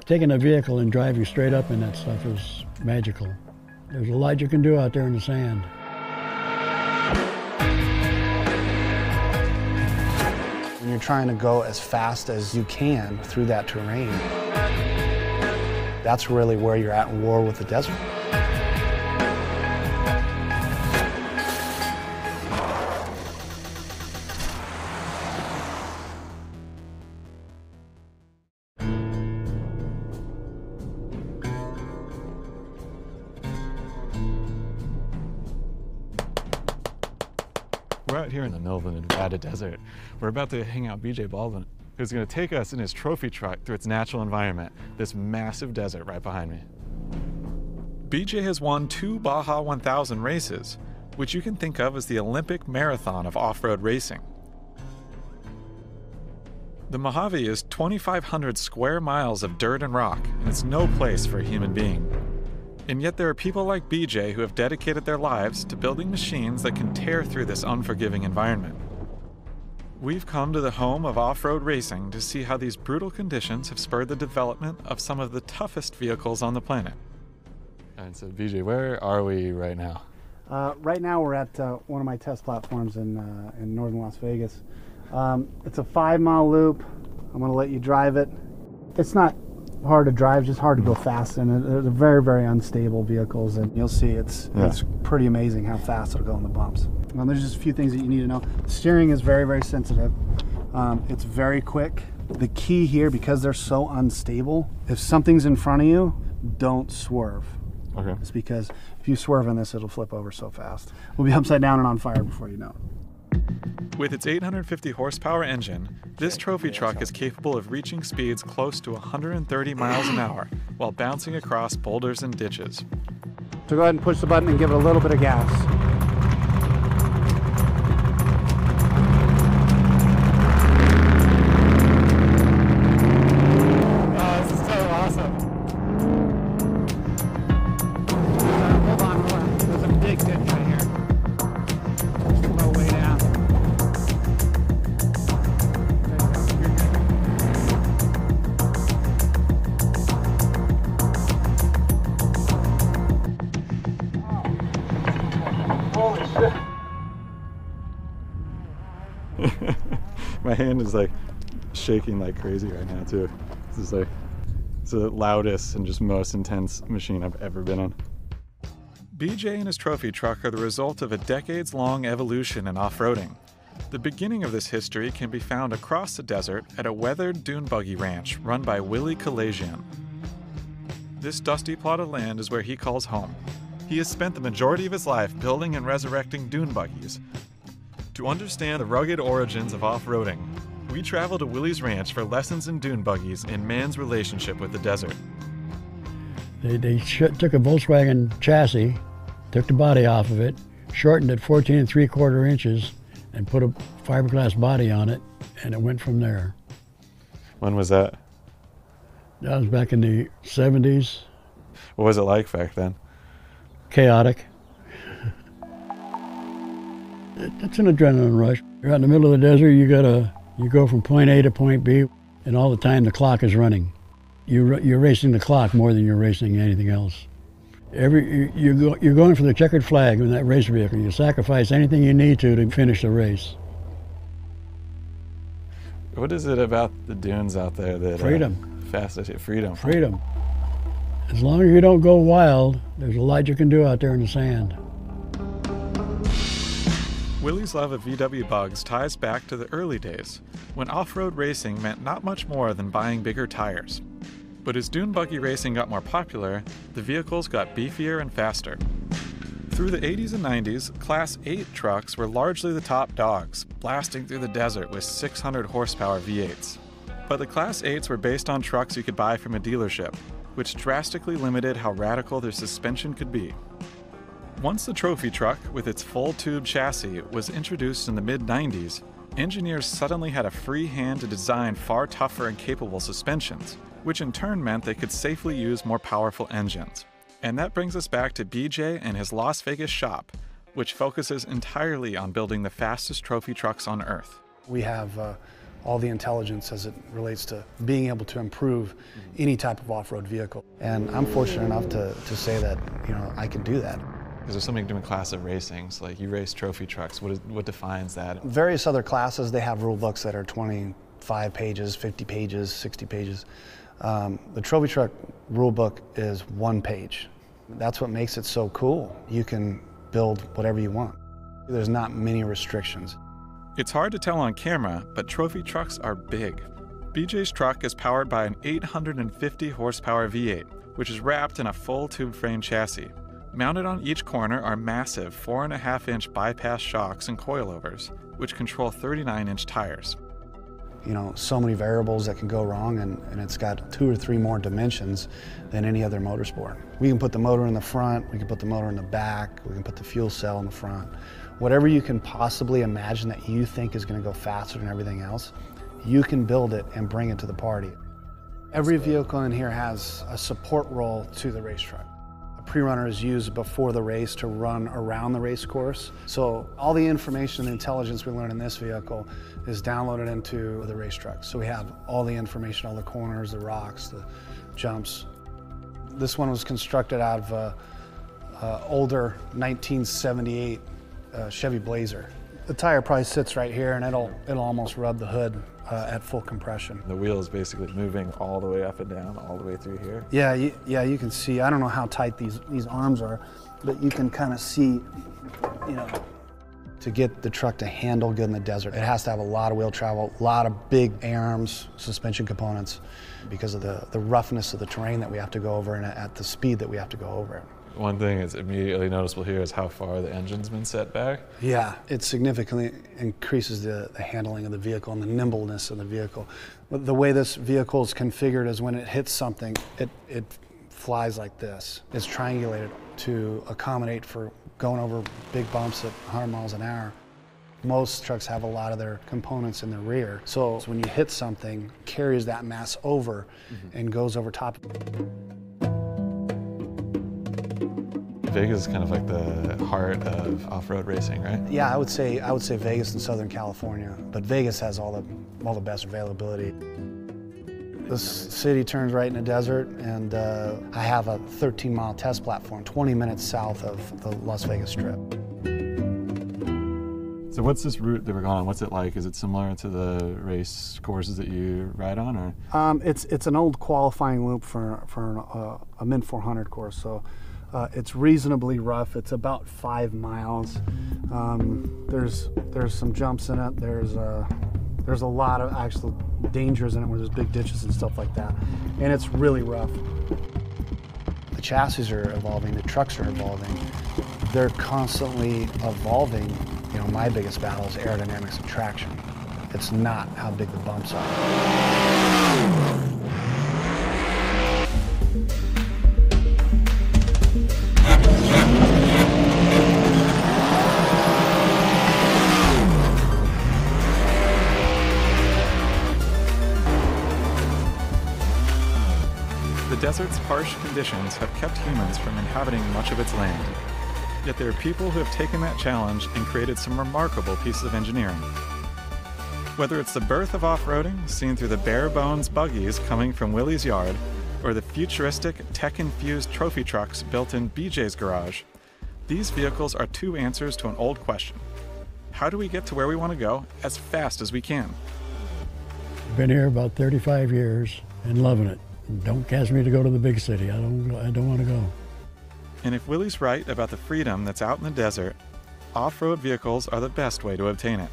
taking a vehicle and driving straight up in that stuff is magical. There's a lot you can do out there in the sand. When you're trying to go as fast as you can through that terrain, that's really where you're at war with the desert. We're out here in the middle of the Nevada desert. We're about to hang out BJ Baldwin, who's going to take us in his trophy truck through its natural environment, this massive desert right behind me. BJ has won 2 Baja 1000 races, which you can think of as the Olympic marathon of off-road racing. The Mojave is 2,500 square miles of dirt and rock, and it's no place for a human being. And yet there are people like BJ who have dedicated their lives to building machines that can tear through this unforgiving environment. We've come to the home of off-road racing to see how these brutal conditions have spurred the development of some of the toughest vehicles on the planet. And so BJ, where are we right now? Right now we're at one of my test platforms in northern Las Vegas. It's a 5-mile loop. I'm going to let you drive it. It's not hard to drive, just hard to go fast, and they're very, very unstable vehicles, and you'll see it's pretty amazing how fast it'll go in the bumps. Well, there's just a few things that you need to know. The steering is very, very sensitive. It's very quick. The key here, because they're so unstable, if something's in front of you, don't swerve. Okay. It's because if you swerve on this, it'll flip over so fast. We'll be upside down and on fire before you know it. With its 850 horsepower engine, this trophy truck is capable of reaching speeds close to 130 miles an hour while bouncing across boulders and ditches. So go ahead and push the button and give it a little bit of gas. Oh, this is so awesome. Hold on. There's a big ditch right here. Slow way down. Holy shit. My hand is like shaking like crazy right now too. This is like, it's the loudest and just most intense machine I've ever been on. BJ and his trophy truck are the result of a decades-long evolution in off-roading. The beginning of this history can be found across the desert at a weathered dune buggy ranch run by Willie Kalajian. This dusty plot of land is where he calls home. He has spent the majority of his life building and resurrecting dune buggies. To understand the rugged origins of off-roading, we travel to Willie's ranch for lessons in dune buggies and man's relationship with the desert. They took a Volkswagen chassis, took the body off of it, shortened it 14 3/4 inches, and put a fiberglass body on it, and it went from there. When was that? That was back in the 70s. What was it like back then? Chaotic. It's an adrenaline rush. You're out in the middle of the desert, you go from point A to point B, and all the time the clock is running. You're racing the clock more than you're racing anything else. You're going for the checkered flag in that race vehicle. You sacrifice anything you need to finish the race. What is it about the dunes out there that freedom? Freedom. Freedom. As long as you don't go wild, there's a lot you can do out there in the sand. Willie's love of VW bugs ties back to the early days, when off-road racing meant not much more than buying bigger tires. But as dune buggy racing got more popular, the vehicles got beefier and faster. Through the 80s and 90s, Class 8 trucks were largely the top dogs, blasting through the desert with 600 horsepower V8s. But the Class 8s were based on trucks you could buy from a dealership, which drastically limited how radical their suspension could be. Once the trophy truck, with its full tube chassis, was introduced in the mid-90s, engineers suddenly had a free hand to design far tougher and capable suspensions, which in turn meant they could safely use more powerful engines. And that brings us back to BJ and his Las Vegas shop, which focuses entirely on building the fastest trophy trucks on Earth. We have all the intelligence as it relates to being able to improve any type of off-road vehicle. And I'm fortunate enough to say that, I can do that. Is there something to do in class of racing? So like you race trophy trucks, what defines that? Various other classes, they have rule books that are 25 pages, 50 pages, 60 pages. The trophy truck rule book is 1 page. That's what makes it so cool. You can build whatever you want. There's not many restrictions. It's hard to tell on camera, but trophy trucks are big. BJ's truck is powered by an 850 horsepower V8, which is wrapped in a full tube frame chassis. Mounted on each corner are massive 4.5-inch bypass shocks and coilovers, which control 39-inch tires. So many variables that can go wrong, and it's got 2 or 3 more dimensions than any other motorsport. We can put the motor in the front, we can put the motor in the back, we can put the fuel cell in the front. Whatever you can possibly imagine that you think is going to go faster than everything else, you can build it and bring it to the party. Every vehicle in here has a support role to the race truck. A pre-runner is used before the race to run around the race course. So all the information and intelligence we learn in this vehicle is downloaded into the race truck. So we have all the information, all the corners, the rocks, the jumps. This one was constructed out of an older 1978 Chevy Blazer. The tire probably sits right here, and it'll almost rub the hood at full compression. The wheel is basically moving all the way up and down, all the way through here. Yeah, you can see. I don't know how tight these arms are, but you can kind of see, to get the truck to handle good in the desert, it has to have a lot of wheel travel, a lot of big A-arms, suspension components, because of the roughness of the terrain that we have to go over and at the speed that we have to go over it. One thing that's immediately noticeable here is how far the engine's been set back. Yeah, it significantly increases the handling of the vehicle and the nimbleness of the vehicle. The way this vehicle is configured is when it hits something, it flies like this. It's triangulated to accommodate for going over big bumps at 100 miles an hour. Most trucks have a lot of their components in the rear. So when you hit something, it carries that mass over and goes over top. Vegas is kind of like the heart of off-road racing, right? Yeah, I would say Vegas and Southern California, but Vegas has all the best availability. This city turns right in the desert, and I have a 13-mile test platform 20 minutes south of the Las Vegas Strip. So what's this route that we're going on? What's it like? Is it similar to the race courses that you ride on, or? It's an old qualifying loop for a Mint 400 course. So. It's reasonably rough. It's about 5 miles. There's some jumps in it. There's a lot of actual dangers in it where there's big ditches and stuff like that. And it's really rough. The chassis are evolving. The trucks are evolving. They're constantly evolving. My biggest battle is aerodynamics and traction. It's not how big the bumps are. The desert's harsh conditions have kept humans from inhabiting much of its land. Yet there are people who have taken that challenge and created some remarkable pieces of engineering. Whether it's the birth of off-roading, seen through the bare-bones buggies coming from Willie's yard, or the futuristic, tech-infused trophy trucks built in BJ's garage, these vehicles are 2 answers to an old question. How do we get to where we want to go as fast as we can? Been here about 35 years and loving it. Don't ask me to go to the big city. I don't want to go. And if Willie's right about the freedom that's out in the desert, off-road vehicles are the best way to obtain it.